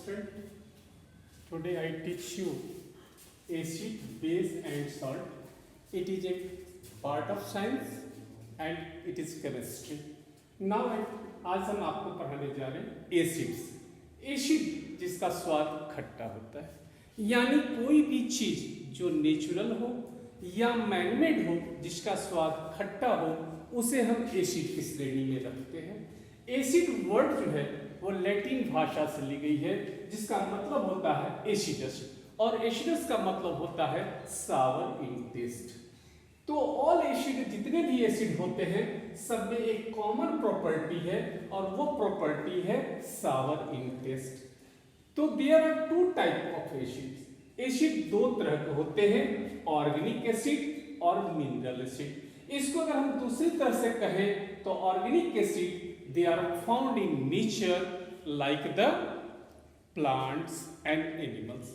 student. Today I teach you acid, base and salt. It is a part of science and it is chemistry. Now आज हम आपको पढ़ाने जा रहे हैं एसिड्स. एसिड जिसका स्वाद खट्टा होता है, यानी कोई भी चीज जो नेचुरल हो या मैनमेड हो जिसका स्वाद खट्टा हो उसे हम एसिड की श्रेणी में रखते हैं. एसिड वर्ड जो है वो लैटिन भाषा से ली गई है जिसका मतलब होता है एसिडस, और एसिडस का मतलब होता है सावर इन टेस्ट. तो ऑल एसिड, जितने भी एसिड होते हैं सब में एक कॉमन प्रॉपर्टी है और वो प्रॉपर्टी है सावर इन टेस्ट. तो there are two type of acid. Acid दो तरह के होते हैं, ऑर्गेनिक एसिड और मिनरल एसिड. इसको अगर हम दूसरी तरह से कहें तो organic acid they are found in nature like the plants and animals,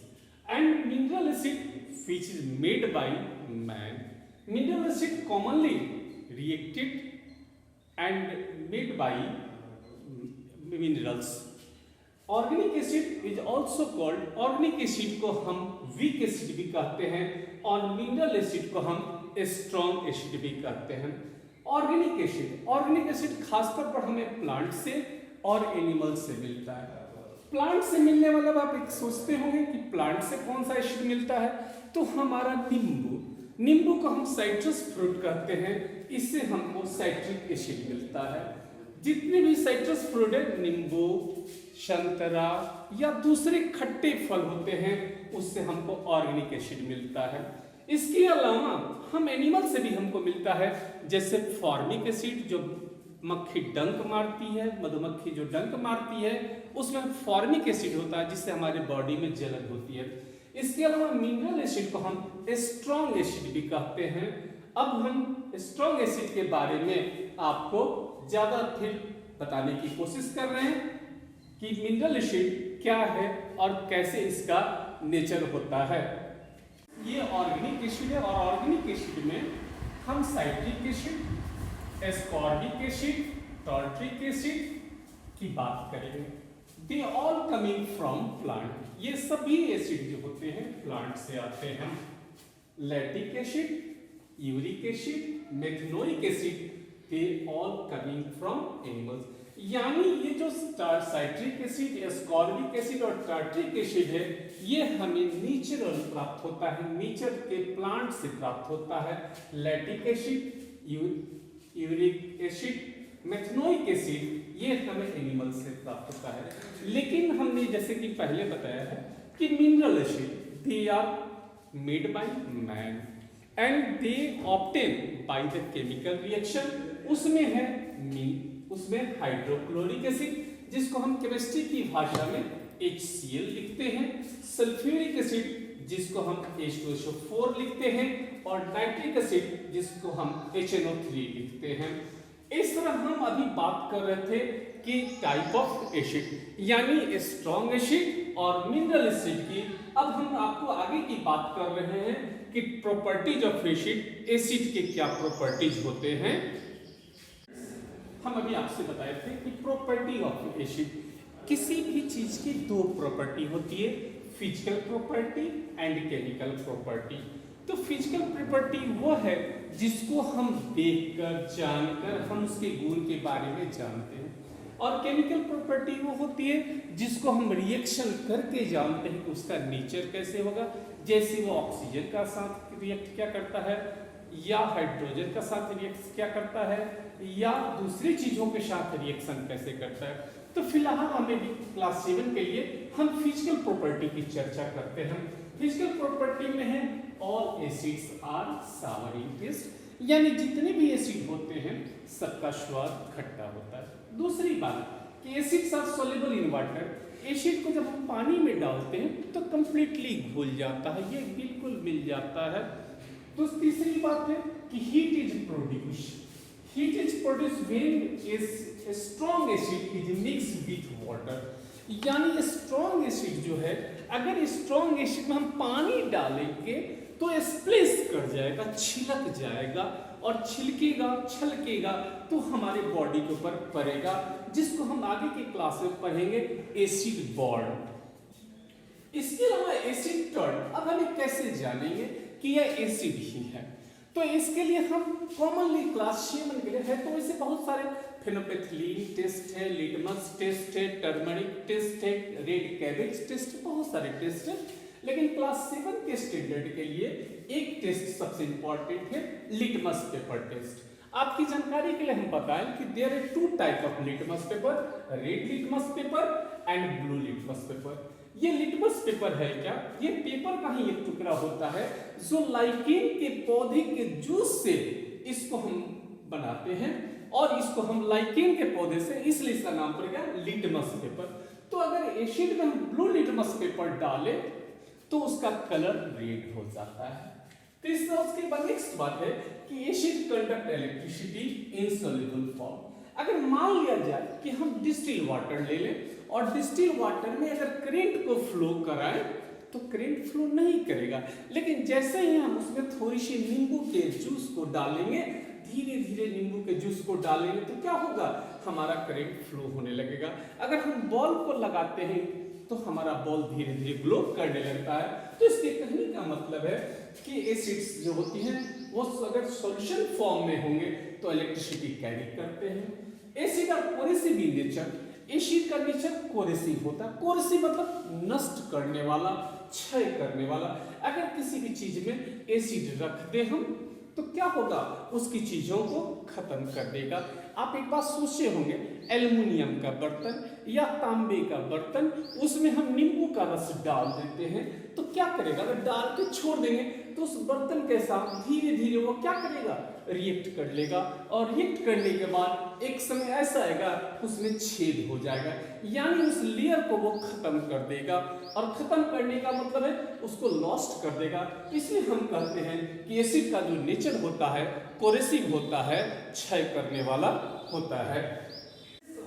and mineral acid which is made by man. Mineral acid commonly reacted and made by minerals. Organic acid is also called, organic acid को हम weak acid भी कहते हैं और mineral acid को हम strong acid भी कहते हैं. ऑर्गेनिक एसिड खासतौर पर हमें प्लांट से और एनिमल से मिलता है. प्लांट से मिलने वाला आप एक सोचते होंगे कि प्लांट से कौन सा एसिड मिलता है, तो हमारा नींबू को हम साइट्रस फ्रूट कहते हैं, इससे हमको साइट्रिक एसिड मिलता है. जितने भी साइट्रस फ्रूट है, नींबू, संतरा या दूसरे खट्टे फल होते हैं, उससे हमको ऑर्गेनिक एसिड मिलता है. इसके अलावा हम एनिमल से भी हमको मिलता है, जैसे फॉर्मिक एसिड जो मक्खी डंक मारती है, मधुमक्खी जो डंक मारती है उसमें फॉर्मिक एसिड होता है जिससे हमारे बॉडी में जलन होती है. इसके अलावा मिनरल एसिड को हम स्ट्रॉन्ग एसिड भी कहते हैं. अब हम स्ट्रॉन्ग एसिड के बारे में आपको ज्यादा फिर बताने की कोशिश कर रहे हैं कि मिनरल एसिड क्या है और कैसे इसका नेचर होता है. ये ऑर्गेनिक एसिड है और ऑर्गेनिक एसिड में हम citric acid, ascorbic acid, tartaric acid की बात करेंगे. They all coming from plant. ये सभी एसिड जो होते हैं प्लांट से आते हैं. Lactic acid, uric acid, methanoic acid, they all coming from animals. यानी ये जो साइट्रिक एसिड, एस्कॉर्बिक एसिड और टार्ट्रिक एसिड है ये हमें नेचुरल प्राप्त होता है, नेचर के प्लांट से प्राप्त होता है. Lactic acid, uric acid, methanoic acid ये हमें एनिमल से प्राप्त होता है. लेकिन हमने जैसे कि पहले बताया है कि mineral acid they are made by man and they obtain by the chemical reaction. उसमें हाइड्रोक्लोरिक एसिड जिसको हम केमिस्ट्री की भाषा में HCl लिखते हैं, सल्फ्यूरिक एसिड जिसको हम H2SO4 लिखते हैं और नाइट्रिक एसिड जिसको हम HNO3 लिखते हैं. इस तरह हम अभी बात कर रहे थे कि टाइप ऑफ एसिड यानी स्ट्रॉन्ग एसिड और मिनरल एसिड की. अब हम आपको आगे की बात कर रहे हैं कि प्रॉपर्टीज ऑफ एसिड, एसिड के क्या प्रॉपर्टीज होते हैं. हम अभी आपसे बताए थे कि प्रॉपर्टी ऑफ एसिड, किसी भी चीज की दो प्रॉपर्टी होती है, physical property and chemical property. तो फिजिकल प्रॉपर्टी वो है जिसको हम देखकर जानकर हम उसके गुण के बारे में जानते हैं, और केमिकल प्रॉपर्टी वो होती है जिसको हम रिएक्शन करके जानते हैं कि उसका नेचर कैसे होगा. जैसे वो ऑक्सीजन का साथ रिएक्ट क्या करता है, या हाइड्रोजन का साथ रिएक्ट क्या करता है, या दूसरी चीजों के साथ रिएक्शन कैसे करता है. तो फिलहाल हमें क्लास 7 के लिए हम फिजिकल प्रॉपर्टी की चर्चा करते हैं. फिजिकल प्रॉपर्टी में है all acids are sour in taste, यानी जितने भी एसिड होते हैं सबका स्वाद खट्टा होता है. दूसरी बात कि acids are soluble in water. Acid को जब हम पानी में डालते हैं तो कंप्लीटली घुल जाता है, ये बिल्कुल मिल जाता है. तो तीसरी बात है कि heat is produce when a strong acid is mixed with water. यानी स्ट्रॉन्ग एसिड जो है, अगर स्ट्रॉन्ग एसिड में हम पानी डालेंगे तो स्प्लिश कर जाएगा, छिलक जाएगा और छलकेगा तो हमारे बॉडी के ऊपर पड़ेगा, जिसको हम आगे की क्लास में पढ़ेंगे एसिड बॉर्न. इसके अलावा एसिड टर्न, अब हम कैसे जानेंगे कि यह एसिड ही है? तो इसके लिए हम कॉमनली क्लास 7 के लिए है तो इसे बहुत सारे फेनोपेथिलीन टेस्ट है, लिटमस टेस्ट है, टर्मरिक टेस्ट है, रेड कैबेज टेस्ट, बहुत सारे टेस्ट है। लेकिन क्लास 7 के स्टैंडर्ड के लिए एक टेस्ट सबसे इंपॉर्टेंट है, लिटमस पेपर टेस्ट। आपकी जानकारी के लिए हम बताएं कि there are 2 type of litmus paper, red litmus paper and blue litmus paper. ये लिटमस पेपर है क्या? ये पेपर का ही एक टुकड़ा होता है जो लाइकेन के पौधे के जूस से इसको हम बनाते हैं और इसको हम लाइकेन के पौधे से, इसलिए इसका नाम पड़ गया लिटमस पेपर। तो अगर एसिड में हम ब्लू लिटमस पेपर डालें तो उसका कलर रेड हो जाता है। तो इससे उसके बाद नेक्स्ट बात है कि acid conduct electricity in soluble form. अगर मान लिया जाए कि हम डिस्टिल वाटर ले लें और डिस्टिल वाटर में अगर करंट को फ्लो कराएं तो करंट फ्लो नहीं करेगा, लेकिन जैसे ही हम उसमें थोड़ी सी नींबू के जूस को डालेंगे, धीरे धीरे नींबू के जूस को डालेंगे तो क्या होगा? हमारा करंट फ्लो होने लगेगा। अगर हम बॉल को लगाते हैं तो हमारा बॉल धीरे धीरे ग्लो करने लगता है। तो इसके कहने का मतलब है कि एसिड्स जो होती हैं वो अगर सॉल्यूशन फॉर्म में होंगे तो इलेक्ट्रिसिटी कैरी करते हैं। एसिड का कोरेसिव नेचर, एसिड का नेचर कोरेसिव होता है। कोरेसिव मतलब नष्ट करने वाला, क्षय करने वाला। अगर किसी भी चीज में एसिड रख दे हम तो क्या होगा? उसकी चीजों को खत्म कर देगा। आप एक बात सोचे होंगे, एल्युमिनियम का बर्तन या तांबे का बर्तन, उसमें हम नींबू का रस डाल देते हैं तो क्या करेगा? अगर डाल के छोड़ देंगे तो उस बर्तन के साथ धीरे धीरे वो क्या करेगा? रिएक्ट कर लेगा और रिएक्ट करने के बाद एक समय ऐसा आएगा उसमें छेद हो जाएगा, यानी उस लेयर को वो खत्म कर देगा। और खत्म करने का मतलब है उसको लॉस्ट कर देगा। इसलिए हम कहते हैं कि एसिड का जो नेचर होता है कोरेसिव होता है, क्षय करने वाला होता है।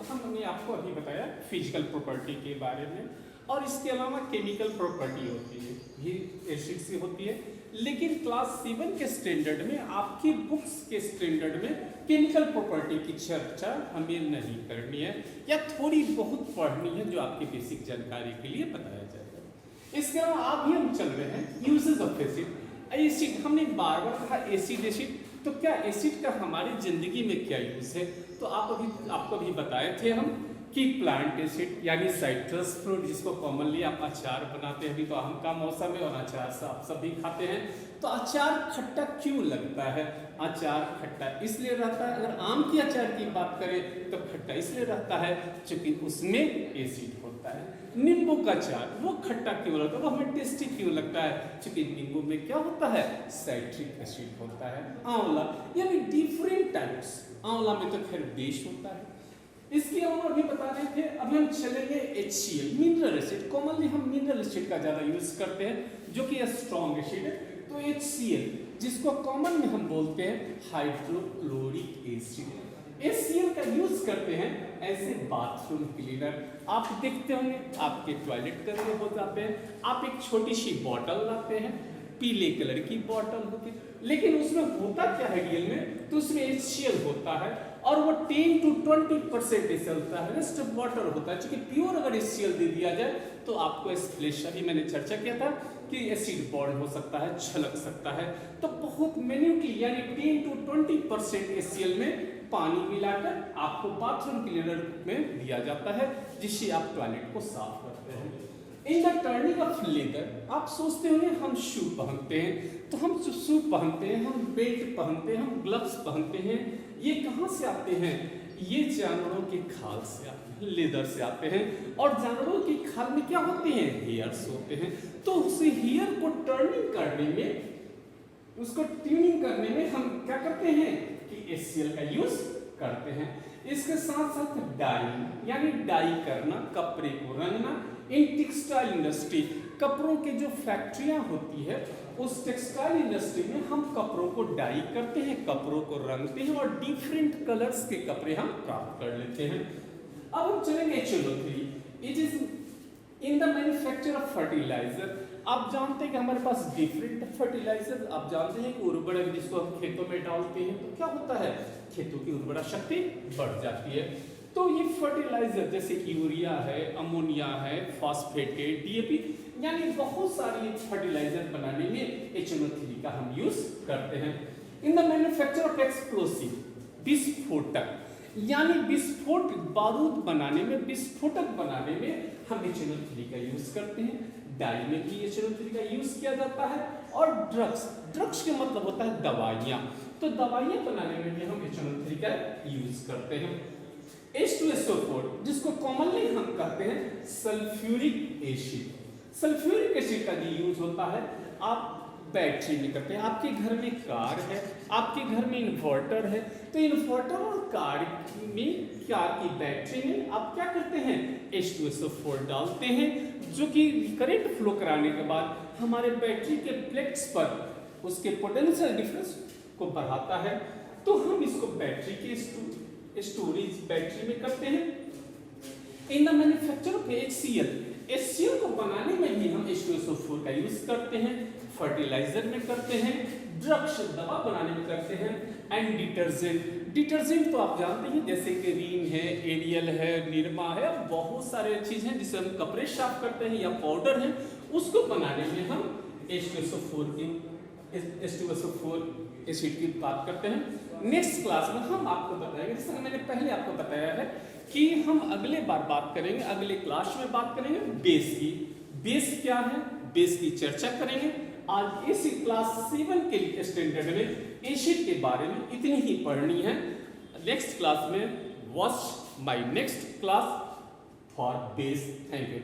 हमने आपको अभी बताया फिजिकल प्रॉपर्टी के बारे में, और इसके अलावा केमिकल प्रॉपर्टी होती है, ये एसिड से होती है। लेकिन क्लास 7 के स्टैंडर्ड में, आपकी बुक्स के स्टैंडर्ड में केमिकल प्रॉपर्टी की चर्चा हमें नहीं करनी है, या थोड़ी बहुत पढ़नी है जो आपकी बेसिक जानकारी के लिए बताया जाएगा। इसके अलावा अभी हम चल रहे हैं यूजेस ऑफ एसिड। एसिड हमने बार बार कहा एसिड एसिड, तो क्या एसिड का हमारी जिंदगी में क्या यूज है? तो आपको अभी बताए थे हम कि प्लांट एसिड यानी साइट्रस फ्रूट, जिसको कॉमनली आप अचार बनाते हैं, अभी तो आम का मौसम है और अचार से आप सभी खाते हैं। तो अचार खट्टा क्यों लगता है? अचार खट्टा इसलिए रहता है, अगर आम की अचार की बात करें तो खट्टा इसलिए रहता है क्योंकि उसमें एसिड होता है। नींबू का अचार वो खट्टा क्यों लगता है, वो हमें टेस्टी क्यों लगता है? क्योंकि नींबू में क्या होता है? साइट्रिक एसिड होता है। आंवला, यानी डिफरेंट टाइप्स, आंवला में तो खैर बेस होता है। इसके अलावा अभी बता रहे थे, अभी हम चलेंगे HCl मिनरल एसिड। कॉमनली हम मिनरल एसिड का ज्यादा यूज करते हैं जो कि स्ट्रॉन्ग एसिड है। तो HCl जिसको कॉमन में हम बोलते हैं हाइड्रोक्लोरिक एसिड, HCl का यूज करते हैं ऐसे बाथरूम क्लीनर। आप देखते होंगे आपके टॉयलेट गंदे हो जाते हैं, आप एक छोटी सी बॉटल लाते हैं, पीले कलर की बॉटल होती है, लेकिन उसमें होता क्या है रियल में? तो उसमें HCl होता है और वो 10 to 20% HCl होता है, रेस्ट वाटर होता है। क्योंकि प्योर अगर HCl दे दिया जाए तो आपको स्प्लेश, अभी मैंने चर्चा किया था कि एसिड बॉर्न हो सकता है, छलक सकता है। तो बहुत मिन्यूटली यानी 10 to 20% HCl में पानी मिलाकर आपको बाथरूम क्लीनर में दिया जाता है, जिससे आप टॉयलेट को साफ करते हैं। In the turning of leather, आप सोचते होंगे हम शू पहनते हैं, तो हम शू पहनते हैं, हम बेल्ट पहनते हैं, हम ग्लव्स पहनते हैं, ये कहाँ से आते हैं? ये जानवरों की खाल से आते हैं, लेदर से आते हैं। और जानवरों की खाल में क्या होते हैं? हेयर्स होते हैं। तो उस हेयर को टर्निंग करने में, उसको ट्यूनिंग करने में हम क्या करते हैं कि HCl का यूज करते हैं। इसके साथ साथ डाई यानी डाई करना, कपड़े को रंगना। इन टेक्सटाइल इंडस्ट्री, कपड़ों के जो फैक्ट्रियां होती है उस टेक्सटाइल इंडस्ट्री में हम कपड़ों को डाई करते हैं, कपड़ों को रंगते हैं और डिफरेंट कलर्स के कपड़े हम प्राप्त कर लेते हैं। अब हम चलेंगे HNO3, it is in the manufacture of fertiliser. आप जानते हैं कि हमारे पास डिफरेंट फर्टिलाइजर, आप जानते हैं कि उर्वरक जिसको हम खेतों में डालते हैं तो क्या होता है? खेतों की उर्वरा शक्ति बढ़ जाती है। तो ये फर्टिलाइजर जैसे यूरिया है, अमोनिया है, फॉस्फेट है, डीएपी, यानी बहुत सारी फर्टिलाइजर बनाने में HNO3 का हम यूज करते हैं। इन द मैन्युफैक्चर ऑफ एक्सप्लोसिव, विस्फोटक, यानी विस्फोट बारूद बनाने में, विस्फोटक बनाने में हम HNO3 का यूज करते हैं। डाई में भी HNO3 का यूज किया जाता है। और ड्रग्स, ड्रग्स के मतलब होता है दवाइयाँ, तो दवाइयाँ बनाने में भी हम HNO3 का यूज करते हैं। H2SO4 जिसको कॉमनली हम कहते हैं सल्फ्यूरिक एसिड, सल्फ्यूरिक एसिड का जो यूज होता है आप बैटरी में करते हैं। आपके घर में कार है, आपके घर में इन्वर्टर है, तो इन्वर्टर और कार की बैटरी में आप क्या करते हैं, H2SO4 डालते हैं, जो कि करंट फ्लो कराने के बाद हमारे बैटरी के प्लेट्स पर उसके पोटेंशियल डिफरेंस को बढ़ाता है। तो हम इसको बैटरी के स्टोरेज बैटरी में करते हैं। इन द मैन्युफैक्चर ऑफ HCl को बनाने में भी हम H2SO4 का यूज करते हैं, फर्टिलाइजर में करते हैं, ड्रग्स दवा बनाने में करते हैं, एंड डिटर्जेंट तो आप जानते हैं जैसे कि रिन है, एरियल है, निरमा है, बहुत सारे चीज हैं जिससे हम कपड़े साफ करते हैं या पाउडर है, उसको बनाने में हम H2SO4 एसिड की बात करते हैं। नेक्स्ट क्लास में हम आपको बताएंगे, जैसे मैंने पहले आपको बताया है कि हम अगले बार बात करेंगे, अगले क्लास में बात करेंगे बेस की। बेस क्या है, बेस की चर्चा करेंगे। आज इस क्लास 7 के स्टैंडर्ड में एसिड के बारे में इतनी ही पढ़नी है। नेक्स्ट क्लास में watch my next class for base. Thank you.